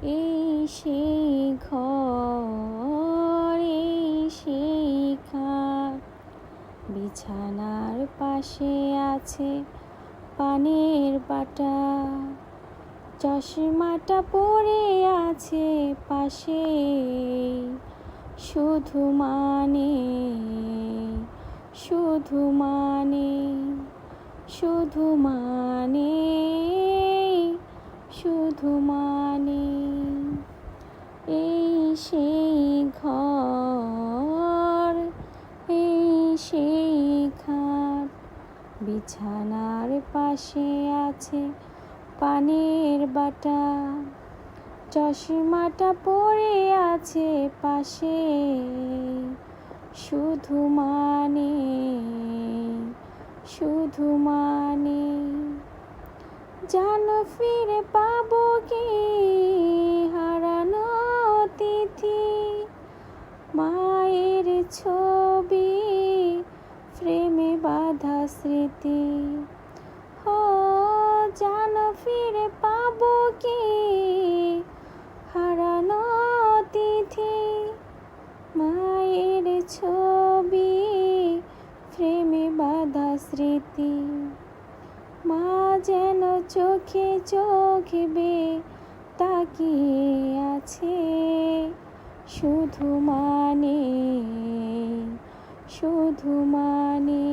এই সেই ঘর, এই সেই খাট, বিছানার পাশে আছে পানের বাটা, চশমাটা পড়ে আছে পাশে, শুধু মানে, শুধু মানে, শুধু মানে, শুধু মানে। এই সেই ঘর, এই সেই খাট, বিছানার পাশে আছে পানের বাটা, চশমাটা পড়ে আছে পাশে, শুধু মানে, শুধু মানে। জানো ফিরে পাবো কি হারানো তিথি, মায়ের ছবি ফ্রেমে বাঁধা স্মৃতি। ও জানো ফিরে পাবো কি হারানো তিথি, মায়ের ছবি ফ্রেমে বাঁধা স্মৃতি। মা যেন চোখে চোখ বেয়ে তাকিয়ে আছে, শুধু মানে, শুধু মানে।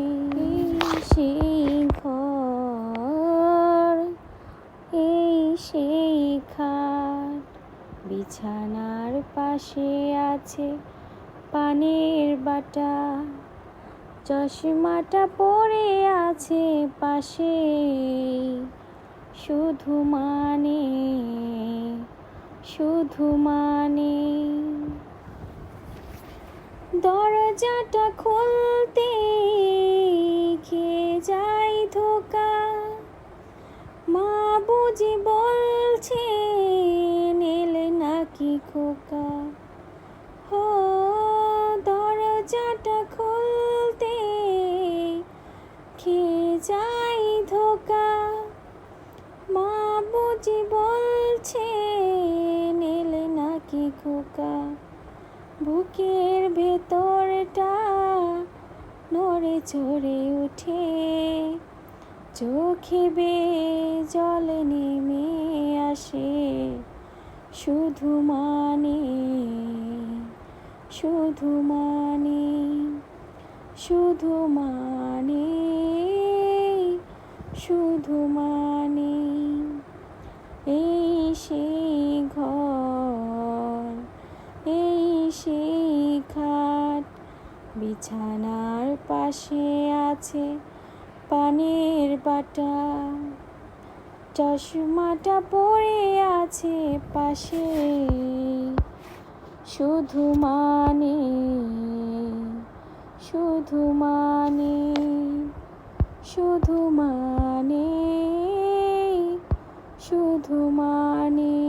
এই সেই ঘর, এই সেই খাট, বিছানার পাশে আছে পানের বাটা, চশমাটা পড়ে আছে পাশে, শুধু মানে, শুধু মানে। দরজাটা খুলতে খেয়ে যাই ধোকা, মা বুঝি বলছে এলে নাকি খোকা। ও দরজাটা খুলতে খেয়ে যাই ধোকা, মা বুঝি বলছে এলে নাকি খোকা। বুকের ভেতরটা নড়ে চড়ে ওঠে, চোখে বেয়ে জল নেমে আসে, শুধু মানে, শুধু মানে, শুধু মানে, শুধু মানে। এই সেই ঘর, এই সেই খাট, বিছানার পাশে আছে পানের বাটা, চশমাটা পড়ে আছে পাশে, শুধু মানে, শুধু মানে, শুধু মানে, শুধু মানে।